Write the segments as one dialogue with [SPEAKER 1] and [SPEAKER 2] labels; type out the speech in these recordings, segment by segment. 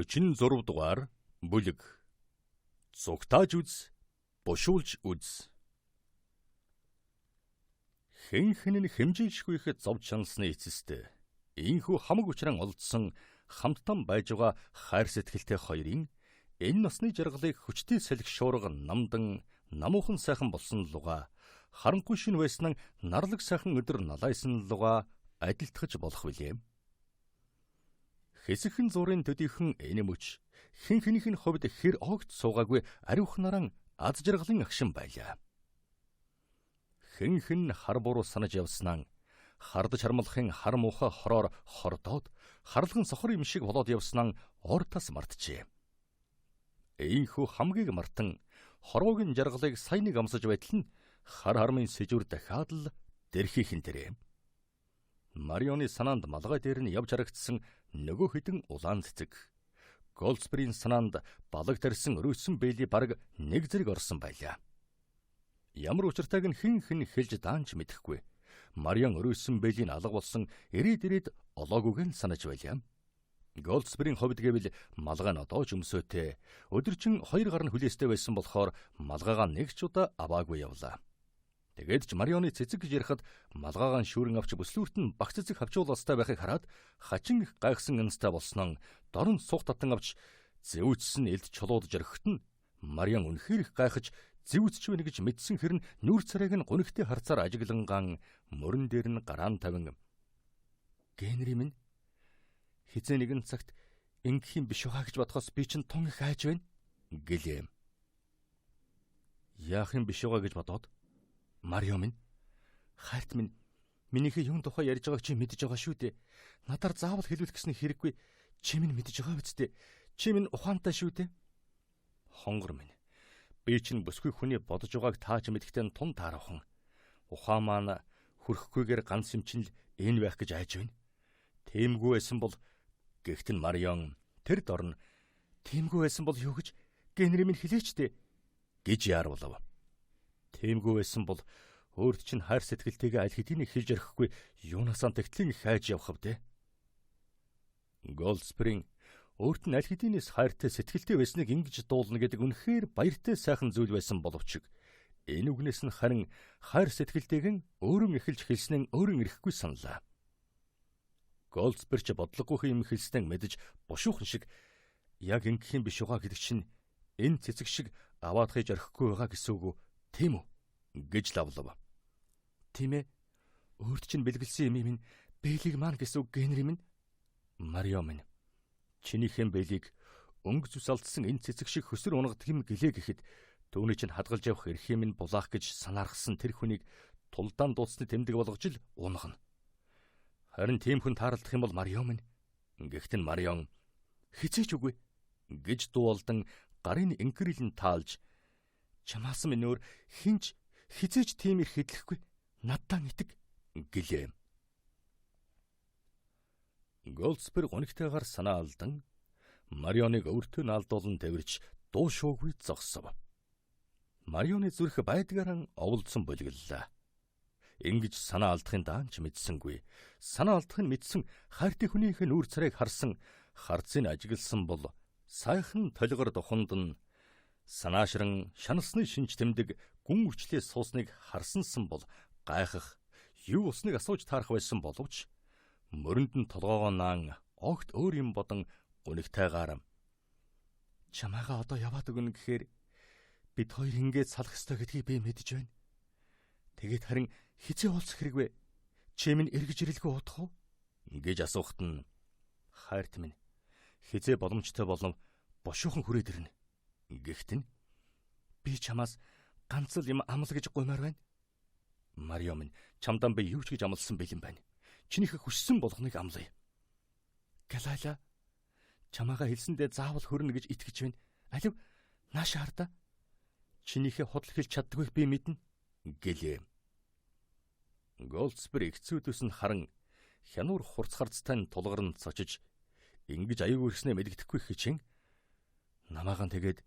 [SPEAKER 1] 46 дугаар бүлэг. Зугтааж үз, бушуулж үз. Хэн нь хэмжээлшгүй их зовж шанасны эцэст ийхүү хамаг учран олдсон хамттан байж байгаа хайр сэтгэлтэй хоёрын энэ насны жаргалыг хүчтэй салхи шуурга намдан намуухан сайхан болсон луга харанхуй шин байсан нарлаг сайхан өдөр налайсан луга адилтгаж болох билээ. Хэсэгхэн зурын төдийхөн энэ мөч хэн хэнийх нь хувьд хэр огт суугаагүй ариухнаран аз жаргалын агшин байлаа. Хэн хар буруу санаж явснаа хардаж хармалхын хар муухай хороор хордоод харлаган сохор юм шиг болоод явснаа ор тас мартжээ. Ийхүү хамгийн мартан хорвоогийн жаргалыг сайн нэг амсаж байтал нь хар хармын сэжүр дахиад л дэрхийхэн тэрэ. Марионы санаанд малгай дээр нь явж харагдсан нөгөө хідэн улаан цэцэг. Голдсберийн санаанд балаг тарьсан өрөөсөн бэйли бараг нэг зэрэг орсон байлаа. Ямар учиртайг нь хэн хэлж даанч мэдэхгүй. Марион өрөөсөн бэйлийн алга болсон ирээд олоогүйг нь санаж байлаа. Голдсберийн хувьд гэвэл малгай нь одоо ч өмсөөтэй. Өдөржин 2 гар нь хүлээстэй байсан болохоор малгайгаа нэг ч удаа аваагүй явлаа. Тэгээд ч Марионы цэцэг гэж ярихад малгайгаа шүүрэн авч бүслүүрт нь багц цэцэг хавчуулалттай байхыг хараад хачин их гайхсан янзтай болсноо дорн сух татан авч зэвүүцсэн элд чулууд жаргахт нь Марион үнэхээр их гайхаж зэвүүцч байна гэж мэдсэн хэрн нүур царайг нь гунигтэй харцаар ажигланган мөрөн дээр нь гараан тавин Генри минь хизээ нэгэн цагт ингэхийн биш байгаа гэж бодхоос би чинь тун их айж байна гэлээ. Яах юм биш байгаа гэж бодоод Марио минь хайрт минь минийхээ юун тухай ярьж байгааг чи мэдэж байгаа шүү дээ. Надаар заавал хэлүүлэх гэсэн хэрэггүй. Чи минь мэдэж байгаа биз дээ. Чи минь ухаантай шүү дээ. Хонгор минь би чинь бүсгүй хүний бодож байгааг тааж мэдхтэн тун таарахын. Ухаан маань хөрөхгүйгээр ганц юм чинь л энэ байх гэж айж байна. Тиймгүй байсан бол гэгтэн Марион тэр дорн тиймгүй байсан бол юу гэж Генри минь хэлээч дээ гэж яарвалав. Тиймгүй байсан бол өөрт чинь хайр сэтгэлтэйгээ аль хэдийн хэлж ярихгүй юунасаа тэгтлэн хайж явах вэ? Голдсберийн өөрт нь аль хэдийнээс хайртай сэтгэлтэй байсныг ингэж дуулна гэдэг үнэхээр баяртай сайхан зүйл байсан боловч энэ үгнээс нь харин хайр сэтгэлтэйгэн өөрөн эхэлж хэлснэн өөрөн ирэхгүй саналаа. Голдсбер ч бодлогогүй юм хэлснэг мэдэж бушуухан шиг яг ингэх юм биш угаа гэдэг чинь энэ цэцэг шиг аваад хийж орхихгүй байгаа гэсэн үг тийм үү гэж лавлав. Тийм ээ. Өөрт чинь бэлгэлсэн юм минь бэлийг маань гэсэн үг Генри минь. Марио минь. Чинийхэн бэлийг өнгө зүс алдсан энэ цэцэг шиг хөсөр унагдаг юм гэлээ гэхэд түүний чинь хадгалж явах эрх юм булаах гэж санаархсан тэр хүнийг тулдаан дууцны тэмдэг болгож л унагна. Харин тийм хүн таарлах юм бол Марио минь. Гэхдээ Марион хизээч үгүй гэж дуулдан гарын инкрилэн таалж чамаас минь өөр хинч хизээч тийм их хэдлэхгүй надтан итэг гэлээ. Голдсберг гонигтайгаар санаа алдан Марионыг өөртөө наалдуулан тавирч дуу шуугүй зогсов. Марионы зүрх байдгаараа оволдсон болигллаа. Ингэж санаа алдахын даанч мэдсэнгүй. Санаа алдах нь мэдсэн хайртай хүнийхээ нүур царайг харсан харцыг ажигласан бол сайхан толгор духанд нь санаашран шанасны шинж тэмдэг гүн үчлээс суусныг харсансан бол гайхах юу усныг асууж таарах байсан боловч мөрөнд нь толгоогоо наан огт өөр юм бодон гунигтайгаар чамайгаа одоо яваад өгнө гэхээр бид хоёр ингээд салах ёстой гэдгийг би мэдэж байна. Тэгээд харин хизээ уулзах хэрэгвэ? Чи минь эргэж ирэлгүй удах уу? Гэж асуухт нь хайрт минь хизээ боломжтой болов бушуухан хүрээд ирнэ. Гэхдээ би чамаас ганц л юм амлаа гэж гуймаар байна. Марио минь чамдан би юу ч гэж амласан бэлэн байна. Чинийхээ хүссэн болгоныг амлая. Галайла чамаага хэлсэндээ заавал хөрнө гэж итгэж байна. Алив нааша хардаа. Чинийхээ худал хэлж чаддаггүй би мэднэ гэлээ. Голдсбер ихцүүдээс нь харан хянуур хурцгарцтай тулгарн цочиж ингэж аюу ирснээ мэддэхгүй хичин намаагаан тэгээд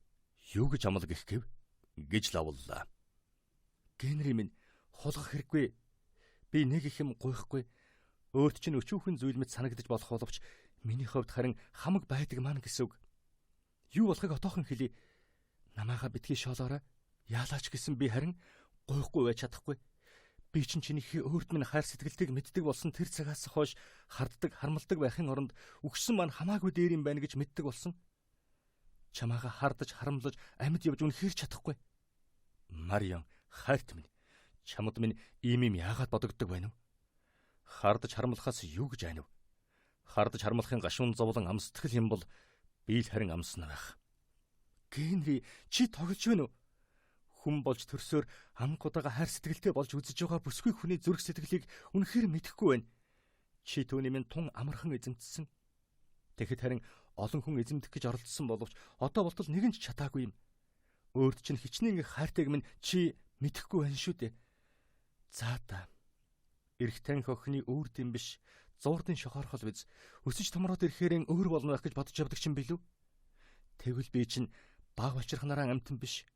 [SPEAKER 1] юу гэж амлаг гэх гэв гэж лавлаа. Генри минь хулгах хэрэггүй. Би нэг их юм гуйхгүй. Өөрт чинь өчүүхэн зүйл мэт санагдаж болох боловч Миний хувьд харин хамаг байдаг маань гэсэн үг. Юу болохыг отоохон хэлий. Намаага битгий шоолоорой. Яалаач гэсэн би харин гуйхгүй байж чадахгүй. Би чинийхээ өөрт минь хайр сэтгэлтийг мэддэг болсон тэр цагаас хойш харддаг, хармалдаг байхын оронд үгсэн маань хамаагүй дээр юм байна гэж мэддэг болсон. Чамаага хардаж, харамлаж амьд явж үнэхээр чадахгүй. Мариам, хайрт минь, чамд минь ийм юм яагаад бодогддог байна вэ? Хардаж харамлахаас юу гэж айнав? Хардаж харамлахын гашуун зовлон амстгэл юм бол би л харин амсна байх. Генри, чи тоглож байна уу? Хүн болж төрсөөр ангуудаага хайр сэтгэлтэй болж үзэж байгаа бүсгүй хүний зүрх сэтгэлийг үнэхээр мэдэхгүй байна. Чи түүний минь тун амархан эзэмдсэн. Тэгэхэд харин олон хүн эзэмдэх гэж оролдсон боловч одоо болтол нэгэн ч чадаагүй юм. Өөрт чинь хичнээн их хайртайг минь чи мэдэхгүй байна шүү дээ. За та. Ирэх танх охины өөрт юм биш. Зуурдын шохоорхол биз. Өсөж томроод ирэхээрэн өөр болно байх гэж бодож явдаг чинь билүү? Тэгвэл би чинь баг болчихнараа амтан биш.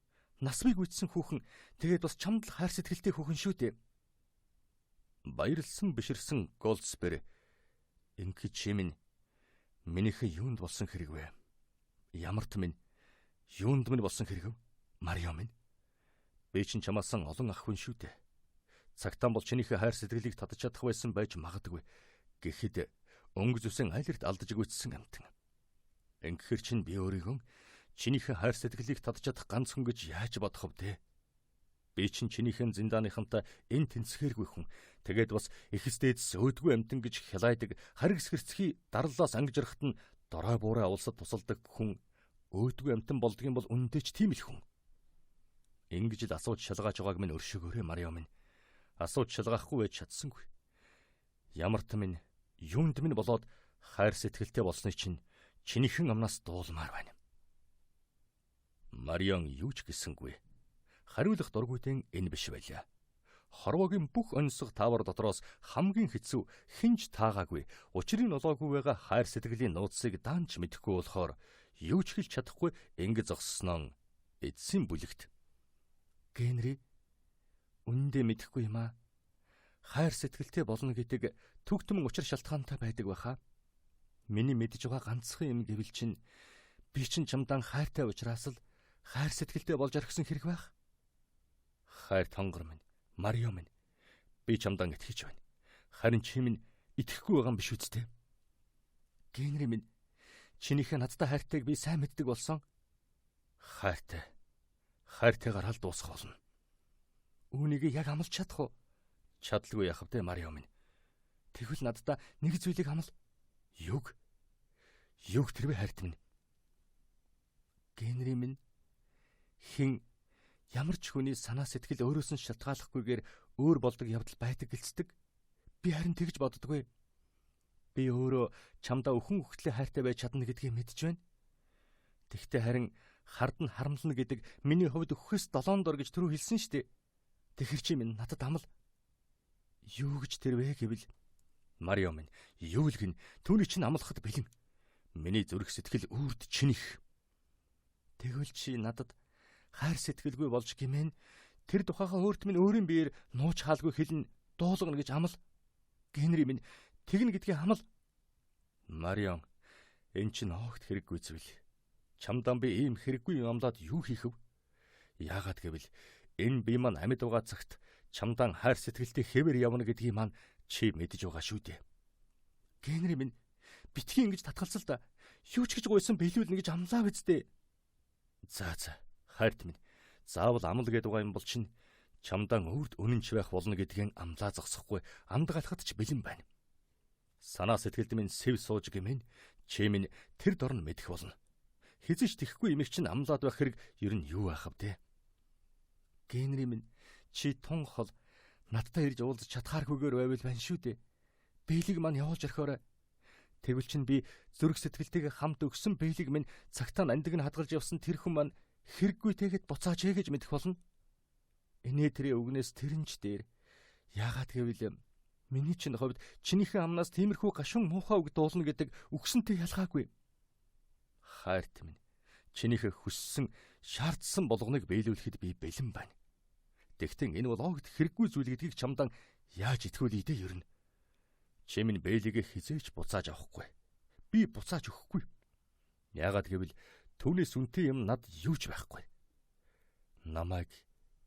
[SPEAKER 1] Насбыг үйдсэн хүүхэн, тэгээд бас чамд л хайр сэтгэлтэй хүүхэн шүү дээ. Баярлсан биширсэн Голдсбери. Ингээд чи минь минийхээ юунд болсон хэрэг вэ? Ямарт минь юунд минь болсон хэрэг вэ? Мариам минь. Би чинь чамаасан олон ах хүн шүү дээ. Цагтаан бол чинийхээ хайр сэтгэлийг татаж чадах байсан байж магадгүй. Гэхэд өнгө зүсэн айлэрт алдаж гүйцсэн амтан. Ингэхэр чинь би өөрийгөө чинийхээ хайр сэтгэлийг татаж чадах ганц хүн гэж яаж бодох вэ? Би чинь чинийхэн зиндааныхантай энэ тэнцхээргүй хүн. Тэгээд бас эхэсдээд сөйдгүй амтан гэж хялайдаг харгас хэрцгий дарлаас ангижрахт нь дорой буурай улсад тусалдаг хүн өөдгүй амтан болдгийн бол үнэндээ ч тийм л хүн. Ингэж л асууж шалгааж байгааг минь өршөөгөөрэй Мариам минь. Асууж шалгаахгүй байж чадсангүй. Ямарт минь юунд минь болоод хайр сэтгэлтэй болсныг чинь чинийхэн амнаас дуулмаар байна. Мариам юу ч гэсэнгүй. Хариулах дургүйтэн энэ биш байлаа. Хорвоогийн бүх онцлог таавар дотроос хамгийн хэцүү хинж таагаагүй, учрыг олоогүй байгаа хайр сэтгэлийн нууцыг даанч мэдэхгүй болохоор юу ч хэлж чадахгүй ингэ зогссноо эцсийн бүлэгт. Генри, үнэндээ мэдэхгүй юм аа. Хайр сэтгэлтэй болно гэдэг түгтмэн учир шалтгаантай байдаг баха. Миний мэдж байгаа ганцхан юм гэвэл чинь би чинь чамдан хайртай учраас л хайр сэтгэлтэй болж орхисон хэрэг байх. Хайр тонгор минь, Мариам минь. Би чамдан итгэж байна. Харин чи минь итгэхгүй байгаа юм биш үсттэй. Генри минь, чинийхээ надтай хайртайг би сайн мэддэг болсон. Хайртай. Хайртайгаар аль дуусах болно. Үүнийг яг амлаж чадах уу? Чадлагүй яхав те Мариам минь. Тэгвэл надтай нэг зүйлийг амл. Юг? Юг тэрвэ хайрт минь. Генри минь, хин ямар ч хүний санаа сэтгэл өөрөөс нь шалтгааллахгүйгээр өөр болдог явдал байдаг гэлцдэг. Би харин тэгж боддоггүй. Би өөрөө чамдаа өхөн хөхтлээ хайртай байж чадна гэдгийг мэдж байна. Тэгтээ харин хард нь харамлна гэдэг миний хувьд өхөхөөс 7 дор гэж түрүү хэлсэн штэ. Тэгэхэр чи минь надад амл. Юу гэж тэр вэ гэвэл Мариам минь, юу л гин түүний чинь амлахад бэлэн. Миний зүрх сэтгэл үрд чинийх. Тэгвэл чи надад хайр сэтгэлгүй болж гимэн тэр тухайхан өөрт минь өөрийн биеэр нууч хаалгүй хэлнэ дуулгана гэж амл. Генри минь тэгнэ гэдгийг амл. Мариам, эн чинь огт хэрэггүй зүйл. Чамдан би ийм хэрэггүй юм амлаад юу хийх вэ? Яагаад гэвэл энэ бие маань амьд байгаа цагт чамдан хайр сэтгэлтэй хэвээр явна гэдгийг маань чи мэдэж байгаа шүү дээ. Генри минь, битгий ингэж татгалцал да. Юу ч гэж гуйсан биелүүлнэ гэж амлаа биздээ. За, хайрт минь. Заавал амл гэдэг байгаа юм бол чинь чамдан өөрт үнэнч байх болно гэдгийг амлаа зогсохгүй амдгаалахад ч бэлэн байна. Санаа сэтгэлд минь сэв сууж гэмэн чи минь тэр дор нь мэдэх болно. Хизэж тэхгүй юмэг чинь амлаад байх хэрэг ер нь юу байх вэ? Генри минь, чи тун хол надтай ирж уулзах чадхааргүйгээр байвал байна шүү дээ. Биелийг маань явуулж орхиорой. Тэгвэл чинь би зүрх сэтгэлтэйгээ хамт өгсөн биелийг минь цагтаа андиг нь хадгалж явсан тэр хүн маань хэрэггүй тэгэд буцааж ээ гэж мэдэх болно. Энэ тэрийн үгнээс тэрэнч дээр. Яагаад гэвэл миний чинь хувьд чинийхэн амнаас тиймэрхүү гашуун муухай үг дуулна гэдэг үгсэнтэй ялгаагүй. Хайрт минь, чинийхээ хүссэн, шаардсан болгоныг биелүүлэхэд би бэлэн байна. Тэгтэн энэ бол огт хэрэггүй зүйл гэдгийг чамдан яаж итгүүлээ дээ ер нь. Чи минь бэлийг хизээч буцааж авахгүй. би буцааж өгөхгүй. Яагаад гэвэл түүнээс үнэтэй юм над юу ч байхгүй. Намайг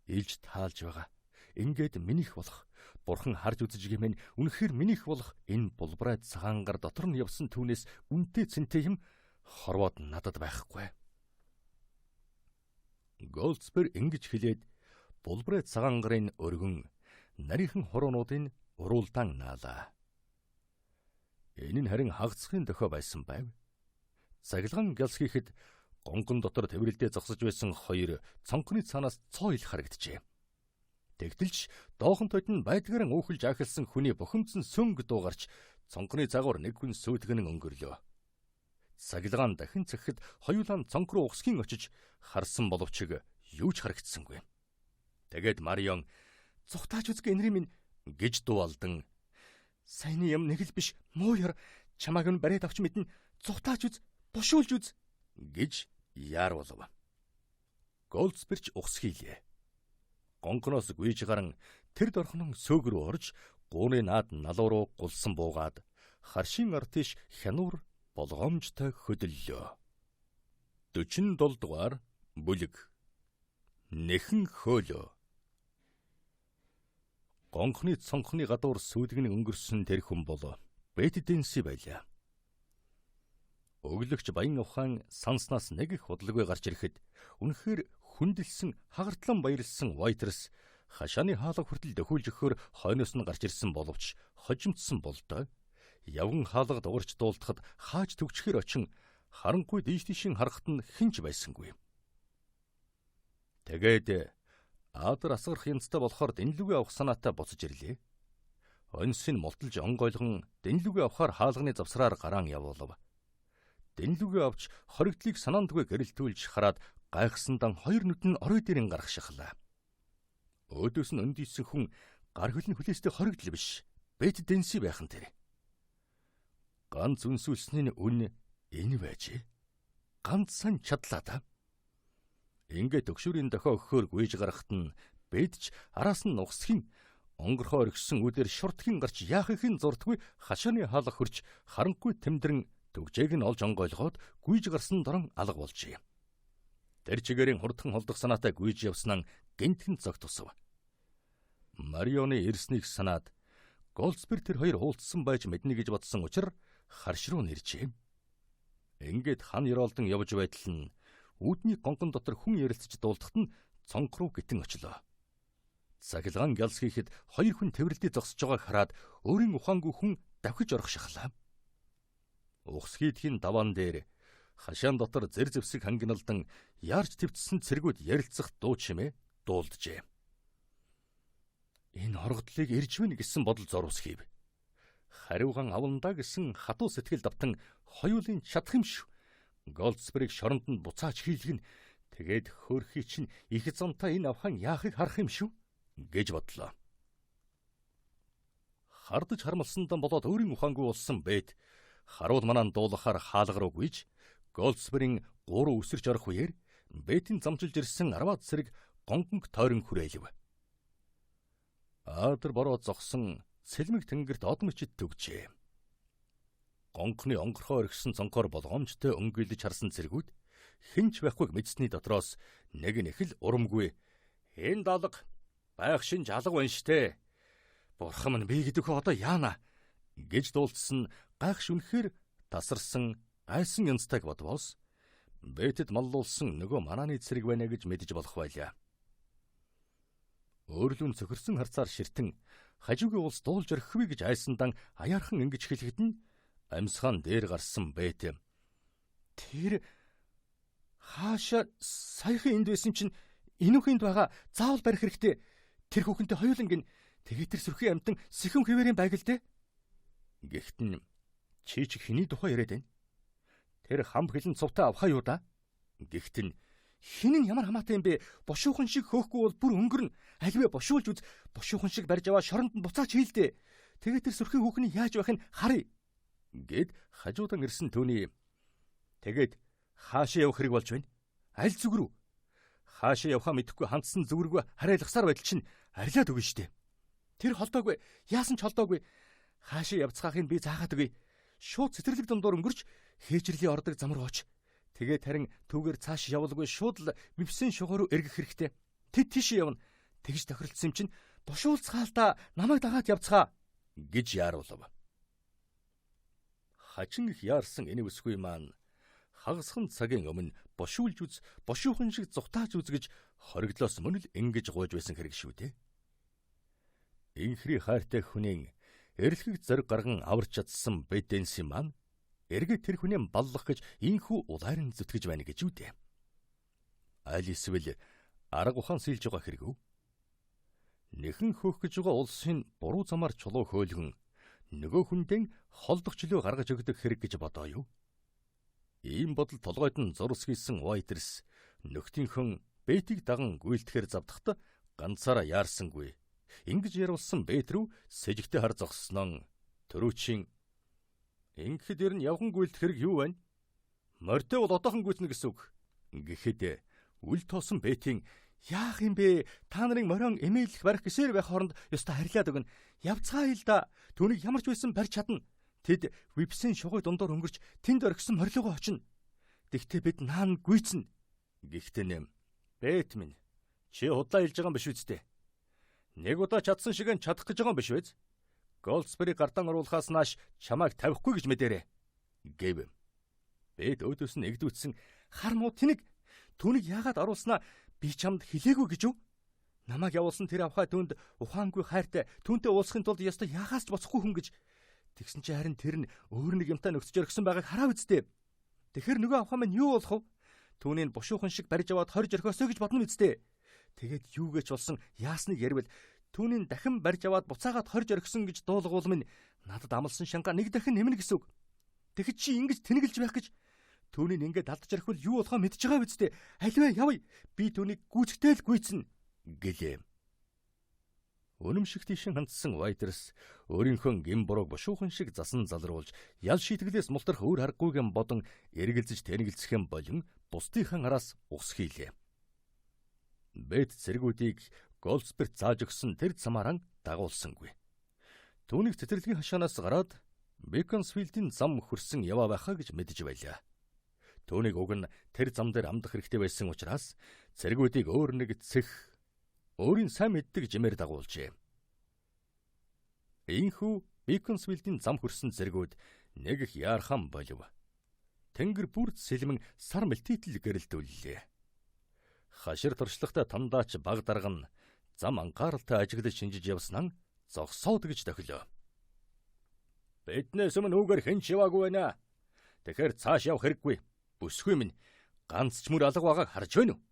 [SPEAKER 1] илж таалж байгаа. Ингээд минийх болох, Бурхан харж үзэж гэмээр үнэхээр минийх болох энэ булбрай цагаангар дотор нь явсан түүнээс үнэтэй цэнтэй юм хорвоод надад байхгүй. Голдсберг ингэж хэлээд булбрай цагаангарын өргөн нарийнхан хуруунуудын уруулдаан наалаа. Энэ нь харин хагацхын дохио байсан байв. Цагилгаан гялс хийхэд гонгон дотор тэврэлдээ зогсож байсан хоёр цонхны цаанаас цоо ил харагджээ. Тэгтэлж доохонтойд нь байдгаараа өөхөлж ахилсан хүний бухимдсан сөнг дуугарч цонхны загвар нэг хүн сүйтгэн өнгөрлөө. Цагилгаан дахин цэгхэд хоёулаа цонх руу ухсхийн очиж харсан боловч юу ч харагдсангүй. Тэгээд Марион "Зүхтааж үзгээ энэри минь" гэж дуулдан "Саяны юм нэг л биш, муу яр, чамааг нь бариад авч мэднэ, зүхтааж үз, бушуулж үз" гэж яарвалав. Голдсберг ухсхийлээ. Гонхноос гүйж гарan тэр дорхон сөг рүү орж гууны наад налуу руу гулсан буугаад харшийн артиш хянуур болгоомжтой хөдөллөө. 47 дугаар бүлэг. Нэхэн хөөлөө. Гонхны цонхны гадуур сүйдгэн өнгөрсөн тэр хүн бол Бетти Денси байлаа. Өглөгч баян ухаан санснаас нэг их худалгүй гарч ирэхэд үнэхээр хүндэлсэн хагартлан баярлсан Вайтерс хашааны хаалга хүртэл дөхүүлж өгөхөөр хойноос нь гарч ирсэн боловч хожимдсан болдоо. Явган хаалга дуурч дуулдахад хааж төгчхөр очин харанхуй дийш тийшин харахад нь хинч байсангүй. Тэгээд Аадар асгарах янзтай болохоор дэнлүгээ авах санаатай буцаж ирлээ. Онсыг мулталж онгойлгон дэнлүгээ авахар хаалганы завсраар гараан явуулав. Дэнлүгээ авч хоригдлыг санаандгүй гэрэлтүүлж хараад гайхсандан хоёр нүд нь орой дээрэн гарах шахлаа. Өөдөөс нь өндийсэн хүн гар хөлн хүлээстэй хоригдл биш, Бетти Денси байхан тэр. Ганц үнсүүлсний үн энэ байжээ. Ганцхан чадлаа та. Ингээд төгшүүрийн дохио өгөхөөр гүйж гарахт нь Бетч араас нь нухсхийн онгорхоо оргисон үдээр шуртгийн гарч яахын зурдгүй хашааны хаалга хөрч харанхуй тэмдрэн төгжээг нь олж онгойлгоод гүйж гарсан дорон алга болжээ. Тэр чигээрийн хурдхан холдох санаатай гүйж явснаа гинтхэн зогт тусав. Марионы ирснийг санаад Голдсберг тэр хоёр уулзсан байж мэднэ гэж бодсон учраас харш руу нэржээ. Ингээд хан ёроолдон явж байтал нь үүдний гонгон дотор хүн ярилцж дуулдахт нь цонх руу гитэн очлоо. Цагилгаан гялс хийхэд хоёр хүн тэврэлдээ зогсож байгааг хараад өөрийн ухаангүй хүн давхиж орох шахлаа. Ухсхийдхийн даваан дээр хашаан дотор зэр зэвсэг хангиналдан яарч твцсэн цэргүүд ярилцах дуу чимээ дуулджээ. Энэ хоргодлыг ирж вэнэ гэсэн бодол зорвс хийв. Хариуган авандаа гэсэн хатуу сэтгэл давтан хоёулын чадах юм шүү. Голдсберг шоронд нь буцааж хийлгэн тэгээд хөөрхий чинь их замтай энэ авхан яахыг харах юм шүү гэж бодлоо. Хардаж хармалсандан болоод өөрийн ухаангүй болсон Бет харуул манаа дуулахаар хаалга руу гүйж Голдсбергийн гурав өсөрч орох үеэр Бетийн замжилж ирсэн 10 зэрэг гонгонг тойрон хүрээлв. Аадар бороо зогсон сэлмэг тэнгэрт од мөчид төгжээ. Гонгохны онгорхоо оргисон цонхоор болгоомжтой өнгөлөж харсан цэргүүд хинч байхгүйг мэдсний дотроос нэг нь их л урамгүй "Энэ далга байх шин жалга байна штэ. Бурхан минь би гэдэг одоо яана" гэж дуулцсан гайхш үнэхээр тасарсан айсан янзтайг бодвоос Бетэд маллуулсан нөгөө манааны цэрэг байна гэж мэдэж болох байлаа. Өөрлөн цөхөрсөн харцаар ширтэн хажуугийн улс дуулж орхивэ гэж айсандан аяархан ингэж хэлэхэд нь амьсгаан дээр гарсан Бет. "Тэр хаашаа саяхан энд байсан чинь энүүхэнд байгаа заавал барих хэрэгтэй. Тэр хүүхэнтэй хоёуланг нь тэгээд тэр сүрхий амтан сэхэм хэвээрийн байг л дээ." Гэхдээ нь чи хэний тухай яриад байна? Тэр хам хилэн цувтаа авхаа юу да? Гэхдээ нь хин нь ямар хамаатай юм бэ? Бошуухан шиг хөөхгүй бол бүр өнгөрн. Альвэ бошуулж үз. Бошуухан шиг барьж аваа шоронд нь буцаач хийлдэ. Тэгээд тэр сүрхий хүүхний яаж байх нь харъя гэд хажуудан ирсэн түүний "Тэгээд хаашаа явах хэрэг болж байна? Аль зүг рүү? Хаашаа явхаа мэдэхгүй хандсан зүгрүүг хараалгасаар байтал чинь арилаад өгнө штэ. Тэр холдоогүй. Яасан ч холдоогүй. Хаашаа явцгаахыг би заагаад өгье. шууд цэцэрлэг дундуур өнгөрч хээжрлийн ордог зам руу оч. Тэгээд харин түүгээр цааш явуулгүй шууд л Випсийн шугуу руу эргэх хэрэгтэй. Тэд тийш явна. Тэгж тохиролцсон юм чинь бошуулцгаалтаа намайг дагаад явцгаа гэж яаруулв. Хачин их яарсан энэ өсгүй маань хагасхан цагийн өмнө бошуулж үз, бошуухан шиг зүхтааж үзгэж хоригдлоос мөн л ингэж гуйж байсан хэрэг шүү дээ. Инхри хайртай хүнийн эрэлхэг зориг гарган аварч чадсан Бэдэнси маань эргээд тэр хүнээ баллах гэж инхүү улайран зүтгэж байна гэж үдээ. Аль эсвэл арга ухаан сэлж байгаа хэрэг үү? Нэхэн хөөх гэж байгаа улсын буруу замаар чулуу хөөлгөн нөгөө хүндэн холдох чөлөө гаргаж өгдөг хэрэг гэж бодоо юу? Ийм бодол толгойд нь зурс хийсэн Вайтерс нөхдийнхөн Бэтийг даган гүйлтгэхээр завдахта ганцаараа яарсангүй. Ингэж яруулсан Бэт рүү сэжигтэй хар зогссноо төрүүчийн ингэхэд ер нь явхан гүйлдэх хэрэг юу байна? Морьтой бол одоохон гүйцнэ гэсэн үг. Гэхэд үл тоосон Бэтийн яах юм бэ? Та нарын морион эмээлэх барих гисээр байх хооронд ёстой харьлаад өгнө. Явцгаа ил да. Түүнийг ямарч байсан барьж чадна. Тэд Випсийн шугуй дундуур өнгөрч тэнд орхисон морилгоо очино. Тэгтээ бид наан гүйцэн. Гэхдээ нэм Бэт минь чи худлаа хэлж байгаа юм биш үсттэй. Нэг удаа чадсан шиг нь чадах гэж байгаа юм биш вэ? Голдсбериг гардан оруулахаас нааш чамайг тавихгүй гэж мэдээрээ. Гэв. Бэт өөдөөс нь эгдүүцсэн хар муу тэнэг. Түүнийг яагаад оруулснаа би чамд хэлээгүй гэж юу? Намайг явуулсан тэр авхай түнд ухаангүй хайртай түүнтэй уулзахын тулд ястаа яахаас ч боцохгүй хүн гэж. Тэгсэн чи харин тэр нь өөр нэг юмтай нөхцөж орхисон байгааг хараа үсттэй. Тэгэхэр нөгөө авхай маань юу болох вэ? Түүнийг бушуухан шиг барьж аваад хорж орхиосоо гэж бодно үсттэй. Тэгээд юу гэж болсон яасныг ярил түүнийг дахин барьж аваад буцаагаад хорж орхисон гэж дуулгуул минь надад амлсан шанга нэг дахин нэмнэ гэсэн үг. Тэгэхэд чи ингэж тэнэгэлж байх гэж түүнийг ингээд алдаж орхивол юу болохоо мэдж байгаа үсттэй. Аливаа явъя. Би түүнийг гүйцэтгэл гүйцэн гэлээ. Өнөмшиг тийшин хандсан Вайтерс өөрийнхөө гин бурууг бушуухан шиг засан залруулж ял шийтгэлээс мултрах өөр харгүйгэн бодон эргэлзэж тэнэгэлцэх юм болон бусдынхан араас ус хийлээ. Бэт цэргүүдийг Голдсберг зааж өгсөн тэр замаараа дагуулсангүй. Түүнийг цэцэрлэгийн хашаанаас гараад Беконсфилдийн зам хөрсөн яваа байхаа гэж мэдэж байлаа. Түүнийг уг нь тэр зам дээр амдах хэрэгтэй байсан учраас цэргүүдийг өөр нэг цэх өөрийн сайн мэддэг жимээр дагуулжээ. Ийхүү Беконсфилдийн зам хөрсөн цэргүүд нэг их яархан болов. Тэнгэр бүрд сэлмэн сар мэлтийтэл гэрэлтүүллээ. Хашир туршлагатай тандаач баг дарга нь зам анхааралтай ажиглаж шинжиж явснаа зогсоод гэж тохилоо. Биднээс өмнө үгээр хэн ч яваагүй байна. Тэгэхээр цааш явах хэрэггүй. Бүсгүй минь ганц ч мөр алга байгааг харж байна уу?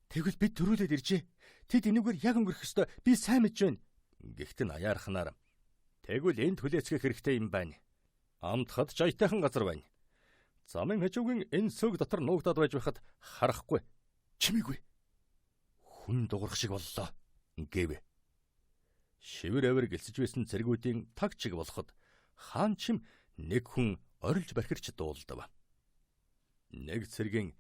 [SPEAKER 1] Тэгвэл бид төрүүлээд иржээ. Тэд энүүгээр яг өнгөрөх ёстой. Би сайн мэдж байна. Гэхдээ аяарханаар тэгвэл энд хүлээцгэх хэрэгтэй юм байна. Амтхад ч аятайхан газар байна. Замын хажуугийн энэ сөг дотор нуугдаад байж байхад харахгүй. Чимээгүй. Хүн дуурах шиг боллоо. Гэв. Шивэр авир гэлсэж байсан цэргүүдийн таг чиг болоход хаан чим нэг хүн орилж бархирч дуулдав. Нэг цэргийн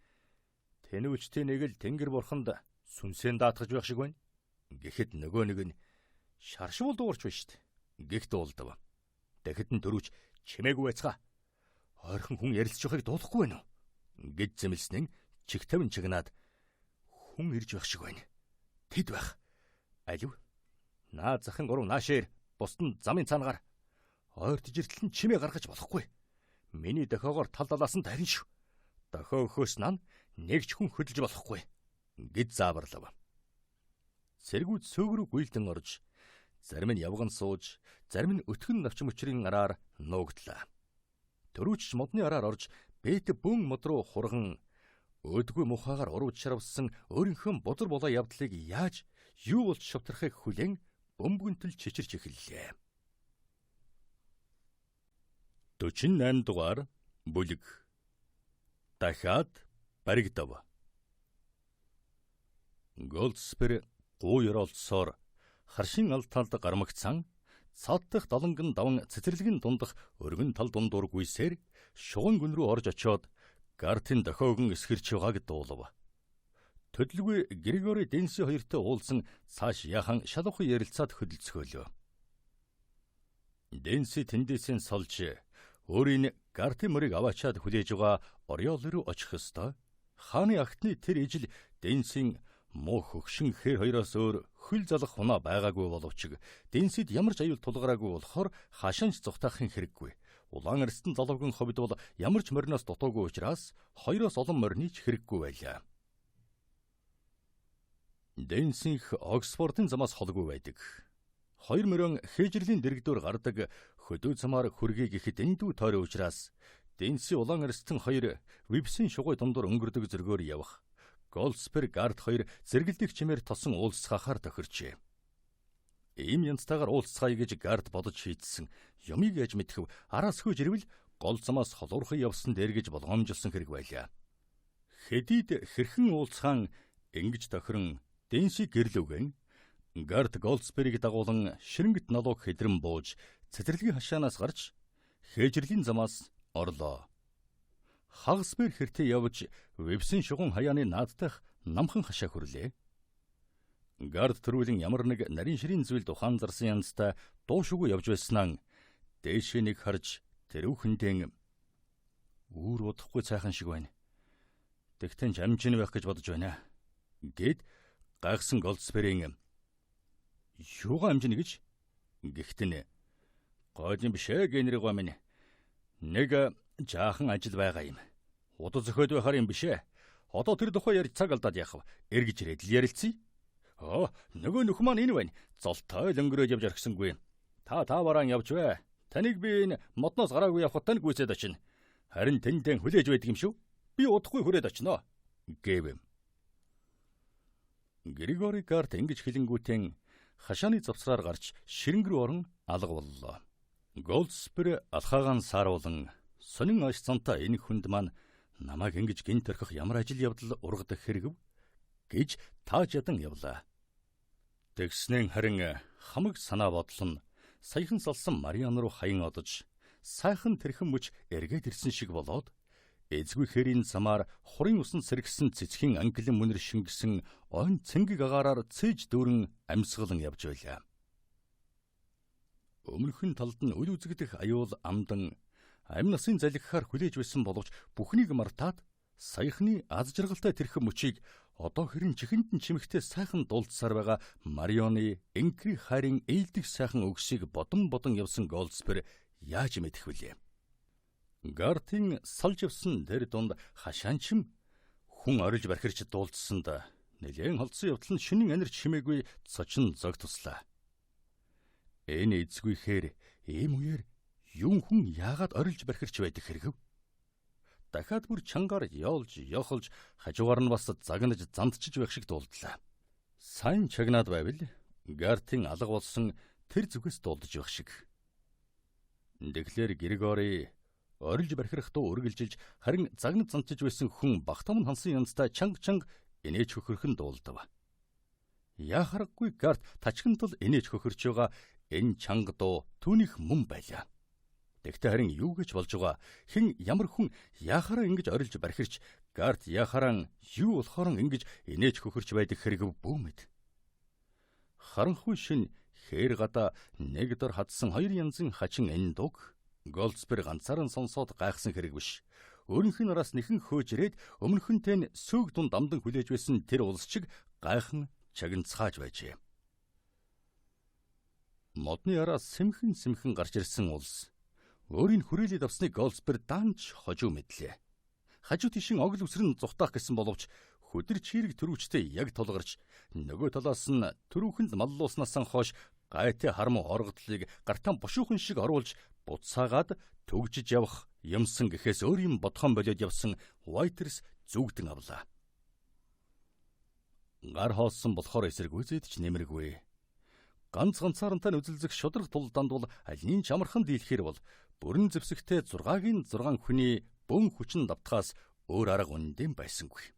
[SPEAKER 1] тэнүүчтэй нэг л тэнгэр бурханд сүнсээ даатгаж байх шиг байна. Гэхэд нөгөө нэг нь шаршуул дуурч байна штт. Гэх дуулдав. Тэгэхэд нь дөрүүч чимээгүй байцгаа. Ойрхон хүн ярилцж байгааг дуулахгүй байна уу? Гэж зэмлснэн чих тавин чигнаад хүн ирж байх шиг байна. Тэд байх. Алив. Наа захын гурав наашээр бусд нь замын цаанагаар ойр тижиртэл нь чимээ гаргаж болохгүй. Миний дохиогоор тал далаас нь тарин шүү. Дохио өхөөс наа нэг ч хүн хөдөлж болохгүй гэж зааварлав. Цэргүүд сөөгрөг гүйлдэн орж, зарим нь явган сууж, зарим нь өтгөн навчим өчрийн араар нуугдлаа. Төрүүч модны араар орж, Бэт бөн мод руу хурган өөдгүй мухагаар урууж шарвсан өөрийнхөө бузар болоо явдлыг яаж юу болж шавтрахыг хүлээн бөмбөгөнтөл чичирч эхэллээ. 48 дугаар бүлэг. Дахиад баригдав. Голдсберг гуй оролцсоор харшин алт талд гармагцсан цааддах долонгон даван цэцэрлэгийн дундах өргөн тал дундуур гүйсээр шуган гүн рүү орж очиод гартын дохиогон эсгэрч байгааг дуулав. Төдөлгүй Григори Денси хоёртой уулзсан цааш яхан шалуухан ярилцаад хөдөлцөөлөө. Денси тэндээсээ солж өөрийн Гартын мөрийг аваачаад хүлээж байгаа Ориол руу очих ёстой. Хааны агтны тэр ижил Дэнсийн муу хөгшин хэр хоёроос өөр хөл залах хунаа байгаагүй боловч Дэнсид ямар ч аюул тулгараагүй болохоор хашаанч зүхтаахын хэрэггүй. Улаан арстан залуугийн ховд бол ямар ч мориноос дутуугүй учраас хоёроос олон моринич хэрэггүй байлаа. Дэнсинх Оксфордын замаас холгүй байдаг. 2 морин хээжрлийн дэрэгдүүр гардаг хөдөө замаар хүргийг ихэд эндүү тойроо учраас Дэнси улаан арстан 2 Вибсийн шугуй дундуур өнгөрдөг зөргөөр явах. Голдспер Гард 2 зэргэлдэх чимээр тосон уулзахаар тохирчээ. Ийм янзтайгаар уулзцаая гэж Гард бодож шийдсэн. Юмыг яаж мэдэх вэ? Араас хөөж ирвэл гол замаас холуурхан явсан дээр гэж болгоомжилсан хэрэг байлаа. Хэдийд хэрхэн уулзхан ингэж тохирон Дэнси гэрлүүгэн Гард Голдсперийг дагуулan ширэнгт налууг хэдрэн бууж цэцэрлэгийн хашаанаас гарч хээжрлийн замаас орлоо. Хагасбэр хэртээ явж Вебсийн шугам хаяаны наадтайх намхан хашаа хүрлээ. Гард төрүүлэн ямар нэг нарийн ширийн зүйлд ухаанзарсан янзтай дуу шугуу явж байснаа дээшээ нэг харж тэрүүхэндээ үүр удахгүй цайхан шиг байна. Тэгтэн ч амжин байх гэж бодож байна. Гэт гайхсан Голдсперийн юугаа амжин гэж гихтэн гойдын бишээ генериг минь нэг жаахан ажил байгаа юм. Удаа зөхөд байхаар юм бишээ. Одоо тэр тухай ярьж цаг алдаад яах вэ? Эргэж ирээд л ярилцъя. Нөгөө нөх маань энэ байна. Золтой л өнгөрөөж явж орхисонгүй. Та бараан явж бай. Таныг би энэ модноос гараагүй явхад тань гүйцээд очино. Харин тэндэн хүлээж байдаг юм шүү. Би удахгүй хүрээд очино. Гэв. Григори Гард ингэж хэлэнгүүтэн хашааны завсраар гарч ширэнг рүү орон алга боллоо. Голдспер алхаагаан сааруулан сонин аш цантаа энэ хүнд маань намайг ингэж гинт орхих ямар ажил явдал ургадаг хэрэг гэж тааж ядан явлаа. Тэгснэн харин хамаг санаа бодол нь саяхан салсан Мариан руу хаян одож сайхан тэрхэн мөч эргээд ирсэн шиг болоод эзгүй хэрийн замаар хурын усан сэргсэн цэцгийн англин мөнөр шингэсэн он цэнгэг агаараар цээж дүүрэн амьсгалан явж байлаа. Өмнөхөн талд нь үл үзэгдэх аюул амдан амь насын залгихаар хүлээж байсан боловч бүхнийг мартаад саяхны аз жаргалтай тэрхэн мөчийг одоо хэрэн чихэнд нь чимэгтэй сайхан дуулдсаар байгаа Марионы энкри хайрын ээлдэх сайхан өгсийг бодон явсан Голдспер яаж мэдэх вүлээ? Гартын салж явсан тэр дунд хашаанчим хүн орилж бархирч дуулдсанд нэлээд холдсон явдал нь шинэн анир чимээгүй цочин зог туслаа. Энэ эзгүйхээр ийм үеэр юм хүн яагаад орилж бархирч байдаг хэрэг? Дахиад бүр чангаар явж явхалж хажуугаар нь бас загнаж зандчиж байх шиг дуулдлаа. Сайн чагнаад байвал Гартын алга болсон тэр зүгээс дуулдаж байх шиг. Тэгэхээр Григори орилж бархирах дуу үргэлжилж харин загнаж зандчиж байсан хүн багтам нь хансан янзтай чанга инээж хөхөрхөн дуулдав. Яхараггүй Гарт тачгантал инээж хөхөрч байгаа энэ чанга дуу түүнийх мөн байлаа. Тэгтээ харин юу гэж болж байгаа? Хэн ямар хүн яхараа ингэж орилж бархирч Гарт яхараа юу болохоор ингэж инээж хөхөрч байдаг хэрэг бүү мэд. Харанхуй шин хээр гадаа нэг дор хадсан 2 янзын хачин энэ дуг Голдспер ганцаараа сонсоод гайхсан хэрэг биш. Өөрийнх нь араас нэхэн хөөж ирээд өмнөхөнтэй нь сөөг дунд дамдан хүлээж байсан тэр улсчиг гайхан чагнацгааж байжээ. Модны араас сэмхэн гарч ирсэн улс өөрийн хүрээлээд авсныг Голдспер данч хожуу мэдлээ. Хажуу тишин огл үсрэн зүхтаах гэсэн боловч хөдөр чирэг төрүүчтэй яг тулгарч нөгөө талаас нь төрүүхэнд маллууснаас хойш гайтай хармуу оргодлыг гартан бушуухан шиг оруулж буцаагаад төгжиж явах юмсан гэхээс өөр юм бодхон болоод явсан Вайтерс зүгдэн авлаа. Гар хоолсон болохоор эсэргүүцээд ч нэмэргүй. Ганцаарнтай үзэлзэх шудраг тулданд бол аль нь ч амархан дийлэхэр бол бүрэн зэвсэгтэй 6-гийн 6 хүний бөн хүчин давтахаас өөр арга үндэм байсангүй.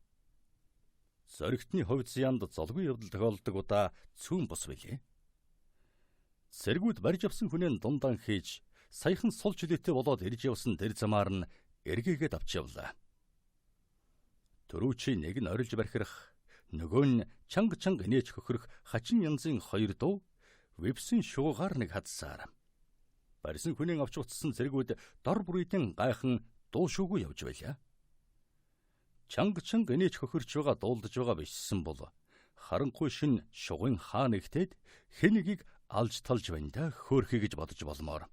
[SPEAKER 1] Зоригтны хувьд зянд золгүй явдал тохиолдог удаа цүүн бус билээ. Сэргүүд барьж авсан хүнээ дундаан хийж саяхан сул жилеттэй болоод ирж явсан тэр замаар нь эргээгээд авч явлаа. Төрүүчий нэг нь орилж бархирах, нөгөө нь чанга инээж хөхрөх хачин янзын 2 дуу Вебсийн шуугаар нэг хадсаар. Барьсан хүнээ авч утсан цэргүүд дор бүрийдэн гайхан дуушуугүй явж байлаа. Чанга инээж хөхөрч байгаа дуулдаж байгаа бишсэн бол харанхуй шин шугын хаа нэгтээд хэнийг алж талж байна да хөөрхий гэж бодож болмоор.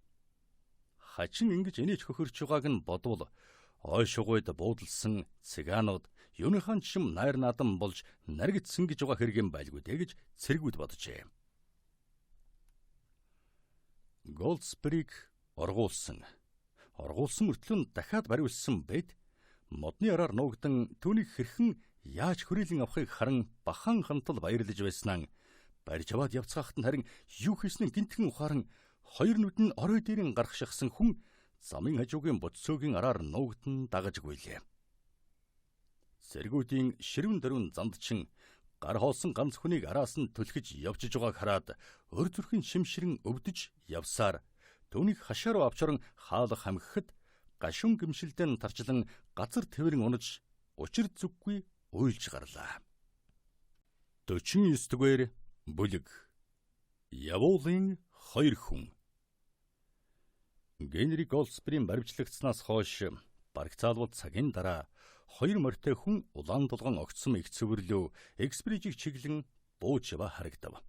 [SPEAKER 1] Хачин ингэж инээж хөхөрч байгааг нь бодвол ой шугуйд буудалсан цыгаанууд юуныхан чим найр надан болж наригдсан гэж байгаа хэрэг юм байлгүй дээ гэж цэргүүд боджээ. Голдсприг оргуулсан мөртлөө нь дахиад бариулсан бэд модны араар нуугдан түүнийг хэрхэн яаж хүрээлэн авахыг харан бахан хантал баярлаж байснаа барьж аваад явцгаахт нь харин юу хийснээ гинтхэн ухаан хоёр нүд нь орой дээрэн гарах шахсан хүн замын хажуугийн боцсоогийн араар нуугдан дагаж гуйлээ. Цэргүүдийн ширүүн дөрвөн замдчин гар хоосон ганц хүнийг араас нь түлхэж явж байгааг хараад өр зүрхэн шимширэн өвдөж явсаар түүнийг хашаа руу авчран хаалга хамгихад гашуун гимшилдэн тарчлан газар тэврэн унаж учир зүггүй уйлж гарлаа. 49-р бүлэг. Явуулын хоёр хүн. Генри Голдсприйн баримтлагдсанаас хойш барагцаалбал цагийн дараа хоёр морьтой хүн улаан дулган огцсон их цэвэрлөө эксприжийг чиглэн бууж ява харагдав.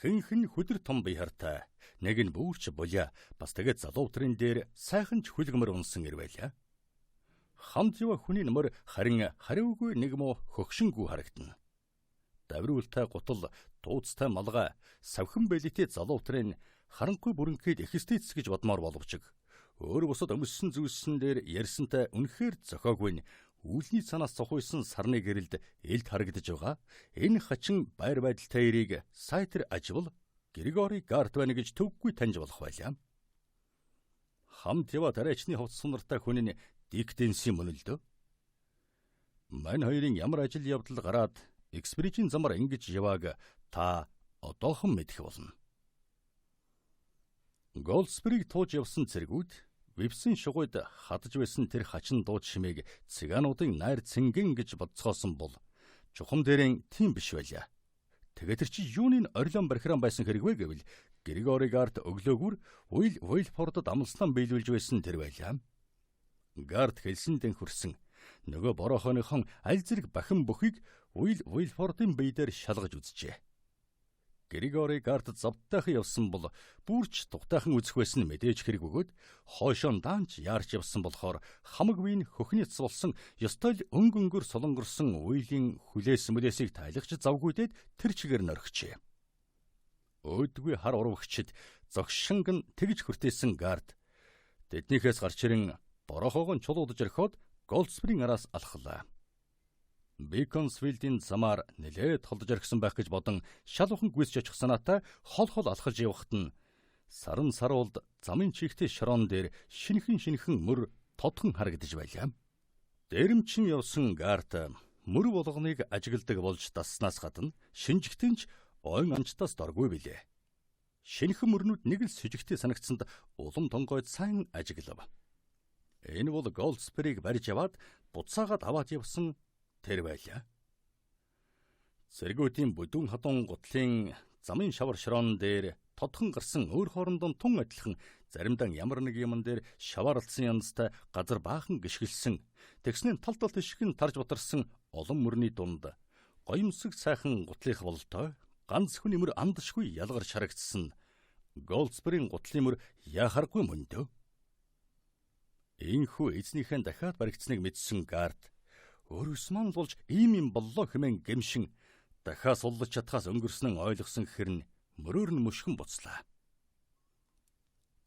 [SPEAKER 1] Хэнхэн хөдөр том бие хартай, нэг нь бүүрч булаа, бас тэгээд залуутрын дээр сайхан ч хүлгэмэр унсан ирвэлээ. Хамт ява хүний нэмэр харин хариугүй нэг муу хөгшингүү харагдана. Давриултай гутал, дууцтай малгай, савхан бэлэтэй залуутрын харанхуй бүрэнхэд эхэстэйц гэж бодмоор боловч өөр бусад өмссөн зүйлсэн дээр ярьсантай үнэхээр зохиоггүй үүлний цанаас цохойсон сарны гэрэлд элд харагдаж байгаа. Энэ хачин байр байдалтай эрийг сайтер аживал Григори Гарт байна гэж төвгүй таньж болох байлаа. Хамт ява тариачны хувцас сунартай хүн нь Диктенсийн мөнөлдөө. Мань хоёрын ямар ажил явдал гараад эксприжийн замаар ингэж явааг та одоохон мэдэх болно. Голдсприг тууж явсан цэргүүд вивсэн шугуйд хадж байсан тэр хачин дууд шимийг цыгаануудын найр цэнгэн гэж бодцоосон бол чухам дээрэн тийм биш байлаа. Тэгээд тэр чи юунын орилон бархиран байсан хэрэг вэ гэвэл Григори Гарт өглөөгөр Уилфордод амласнаа биелүүлж байсан тэр байлаа. Гарт хэлсэндэн хүрсэн нөгөө борохооныхон аль зэрэг бахин бүхийг Уилфордын бие дээр шалгаж үзжээ. Григори Гарт завдтайхан явсан бол бүрч тухтайхан үзэх байсан мэдээж хэрэг өгөөд хойшоон даанч яарч явсан болохоор хамаг биеийн хөхнөц болсон ёстой л өнгөнгөр солонгорсон Уилийн хүлээс мөлөөсийг тайлгч завгүйдээд тэр чигээр нөргчээ. Өөдгүй хар урвагчид зогшинг нь тэгж хүртээсэн Гарт тэднийхээс гарч ирэн борохоог нь чулуудж орхиод Голдсприйн араас алхлаа. Биконсфилдийн замаар нэлээд холдож орхисон байх гэж бодон шал ухан гүйсч очих санаатай хол алхаж явахт нь саран саруулд замын чихтэй шорон дээр шинхэн мөр тодхон харагдаж байлаа. Дээрэмчин явсан Гарт мөр болгоныг ажигладаг болж дасснаас гадна шинжигтэнч ойн амчтаас доргүй билээ. Шинхэн мөрнүүд нэг л сэжигтэй санагдсанд улам тонгойд сайн ажиглав. Энэ бол Голдсприг барьж яваад буцаагаад аваад явсан тэр байлаа. Цэргүүдийн бүдүүн хатун гутлын замын шавар шороон дээр тодхон гарсан өөр хоорондоо тун адилхан заримдаа ямар нэг юм дээр шаваарлсан янзтай газар баахан гიშгэлсэн тэгснээ тал тишгэн тарж бутарсан олон мөрний дунд гоёмсог сайхан гутлынх болтой ганц хүн мөр андашгүй ялгар шарагдсан Голдсприйн гутлын мөр яхаргүй мөндөө. Ийхүү эзнийхэн дахиад баригдсныг мэдсэн Гарт өөрөөс маань болж ийм боллоо хэмээн гэмшин дахиад суллаж чадхаас өнгөрсөн нь ойлгосон хэрн мөрөөр нь мөшгөн буцлаа.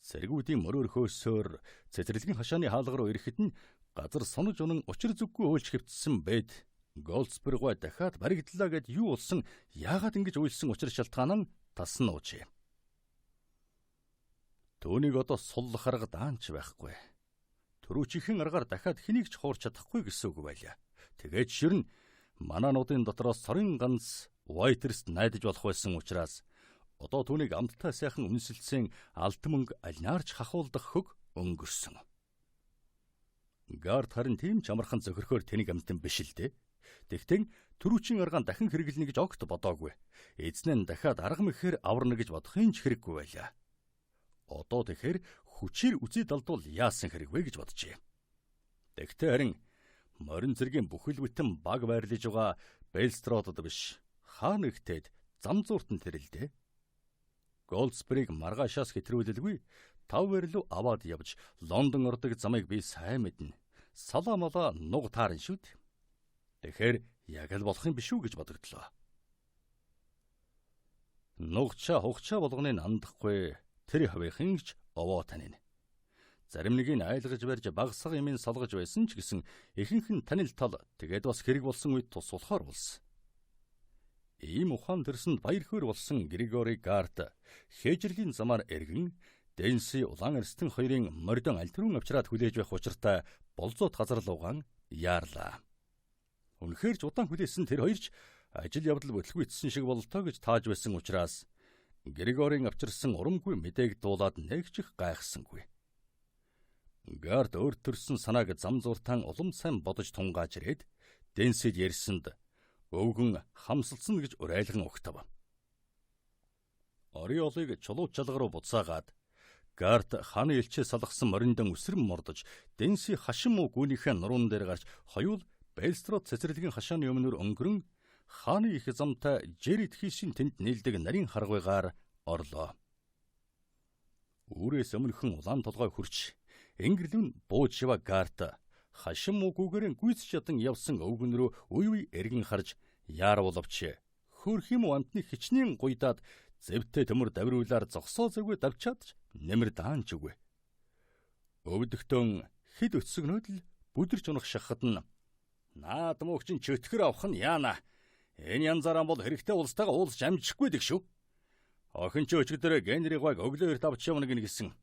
[SPEAKER 1] Цэргүүдийн мөрөөр хөөсөөр цэцэрлэгийн хашааны хаалга руу ирэхэд нь газар сонож унан учир зүггүй уйлж хэвтсэн бэд Голдспригой дахиад баригдлаа гэд юу болсон яагаад ингэж уйлсан учир шалтгаан нь тасн уужээ. Түүнийг одоо суллах арга даанч байхгүй. Төрүүчийн аргаар дахиад хэнийг ч хуурч чадахгүй гэсэн үг байлаа. Тэгээд ширн манаануудын дотроос сорын ганц Уайтерст найдаж болох байсан учраас одоо түүнийг амттай сайхан үнсэлцэн алт мөнгө альнаарч хахуулдах хөг өнгөрсөн. Гарт харин тийм ч амархан зөхөрхөөр тэнийг амтан биш л дээ. Тэгтэн төрүүчийн аргаан дахин хэрэглэнэ гэж огт бодоогүй. Эзнэн дахиад арга мэхээр аварна гэж бодохын ч хэрэггүй байлаа. Одоо тэгэхээр хүчээр үзий далдвал яасан хэрэг вэ гэж боджээ. Тэгтээ харин морин цэргийн бүхэл бүтэн баг байрлаж байгаа Бельстродод биш, хаа нэгтээд зам зууртан тэрэлдэ. Голдсберийг маргаашаас хэтрүүлэлгүй 5 байрлуу аваад явж Лондон ордог замыг би сайн мэднэ. Салаа малаа нуг таарна шүү дээ. Тэгэхээр яг л болох юм биш үү гэж бодогдлоо. Нугчаа хугчаа болгоныг андахгүй тэр хавийнхын ч овоо танина. Зарим нэг нь айлгаж барьж багсаг юмыг салгаж байсан ч гэсэн ихэнх нь танил тал тэгээд бас хэрэг болсон үед тус болохоор болсон. Ийм ухаан төрсөнд баяр хөөр болсон Григори Гарт хээжрлийн замаар эргэн Дэнси улаан эрстэн хоёрын мордон альтрүүн авчраад хүлээж байх учиртай болзоот газар луугаан яарлаа. Үнэхээр ч удаан хүлээсэн тэр хоёрч ажил явдал бүтлгүйцсэн шиг бололтой гэж тааж байсан учраас Григорийн авчирсан урамгүй мэдээг дуулаад нэг ч их гайхсангүй. Гарт өөр төрсөн санааг зам зууртан улам сайн бодож тунгааж ирээд Дэнсид ярьсанд өвгөн хамсалсан гэж урайлган өгтөв. Ориолыг чулуу чалга руу буцаагаад Гарт хааны элчээ салгасан мориндон үсрэм мордож Дэнси хашин муу гүнийхээ нуруун дээр гарч хоёул Бельстрод цэцэрлэгийн хашааны өмнөр өнгөрөн хааны их замтай Жерит хийшин тэнд нийлдэг нарийн харгуйгаар орлоо. Үүрээс өмнөхөн улаан толгой хурч Ингэрлэн бууж шива Гарт хашин муу гүгэрэн гүйц чадан явсан өвгөн рүү үе эргэн харж яарволовч хөрх юм амтны хичнээн гуйдаад зэвтэй төмөр давриулаар зогсоо зэвгүй давчаад нэмэр даанч үгүй. Өвдөгтөн хэд өцсөгнөөд л бүдэрч унах шахахад нь наадмуугч чөтгөр авах нь яана. Энэ янзаараа бол хэрэгтэй улстайгаа уулзч амжихгүй дэг шүү. Охин ч өчигдөр Генриг баг өглөөр давч явна гэсэн.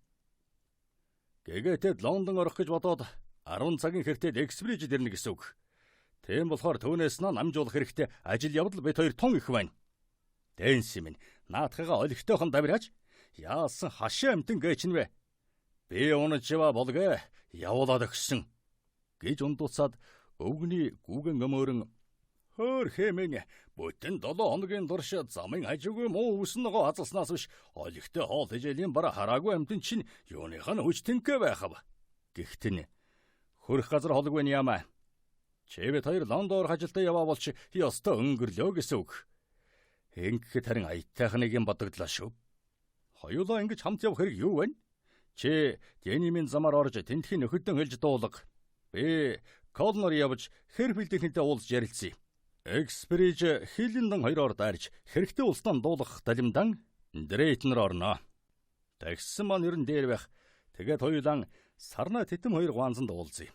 [SPEAKER 1] Гэгээтэд Лондон орох гэж бодоод 10 цагийн хэртэд эксприж дэрнэ гэсэн үг. Тийм болохоор түүнээс намжуулах хэрэгтэй ажил явдал бит хоёр тун их байна. Дэнси минь наадхыгаа олигтойхон давираач яасан хашаа амтэн гээч нвэ. Би унаж жава болгээ явуулаад өгсөн гэж ундууцаад өвгний гүгэн өмөрөн хөр хэмээн бүтэн 7 хоногийн турш замын хажуугүй муу үсэн нөгөө хазалснаас биш олигтой хоол хижээлийн бараа хараагүй амтэн чинь юуных нь хүч тэнхэ байхав. Гэхдээ хөрх газар холгүй яамаа. Чэвэт хоёр Лондоор хажилтаа яваа болч ёстой өнгөрлөө гэсэн үг. Ингэхэд харин аятайх нэг юм бодогдлоо шүү. Хоёулаа ингэж хамт явах хэрэг юу вэ? Чи Дэнimийн замаар орж тентхийн нөхөдөн хэлж дуулга. Би Колнор явж хэр бэлдэнтэй уулз ярилцъя. Эксприж Хиллендон хоёроор дайрч хэрэгтэй улстан дуулах далимдан Дрейтнер орно. Тэгсэн маань ер нь дээр байх. Тэгээд хоёулаа сарна тэтэм хоёр гуанзанд уулзъя.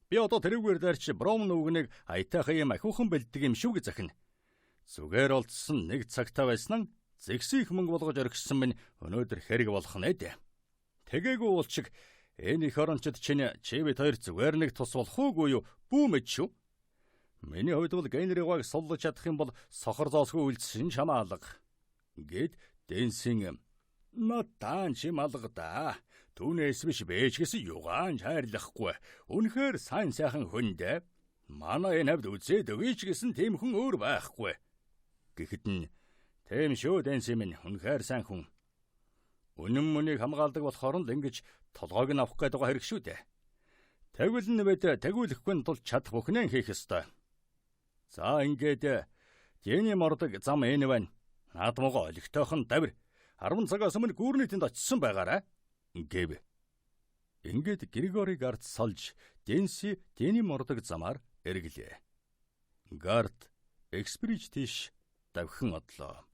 [SPEAKER 1] Би одоо тэрүүгээр дайрч Бромн өвгнийг аятайхаа юм ахиухан бэлддэг юм шүү гэж захина. Зүгээр олдсон нэг цагтаа байсан нь зэгсийн их мөнгө болгож орхисон минь өнөөдөр хэрэг болох нэ дээ. Тэгээгүй уулчиг энэ их орончид чинь чивэт хоёр зүгээр нэг тус болох уугүй юу бүү мэд шүү. Миний хувьд бол Генригваг суллаж чадах юм бол сохор зоосгүй үйлцсэн шамаалга. Гэт Дэнсин натаан чималга да. Түүнээс биш бэжгэс югаан хайрлахгүй. Үнэхээр сайн сайхан хүн дээ. Манай энэ хавьд үзээд өгөөч гэсэн тийм хүн өөр байхгүй. Гэхэд нь тийм шүү Дэнси минь үнэхээр сайн хүн. Үнэн мөнийг хамгаалдаг болохоор л ингэж толгойг нь авах гээд байгаа хэрэг шүү дээ. Тэгвэл нэвэд тэгүүлэхгүй тул чадах бүхнээ хийх ёстой. За ингээд Дэни мордог зам энэ байна. Наадмууга олигтойхон давир 10 цагаас өмнө гүүрний тэнд очисон байгаарай. Гэв. Ингээд Григори Гарт салж Дэнси Дэни мордог замаар эргэлээ. Гарт эксприч тийш давхин одлоо.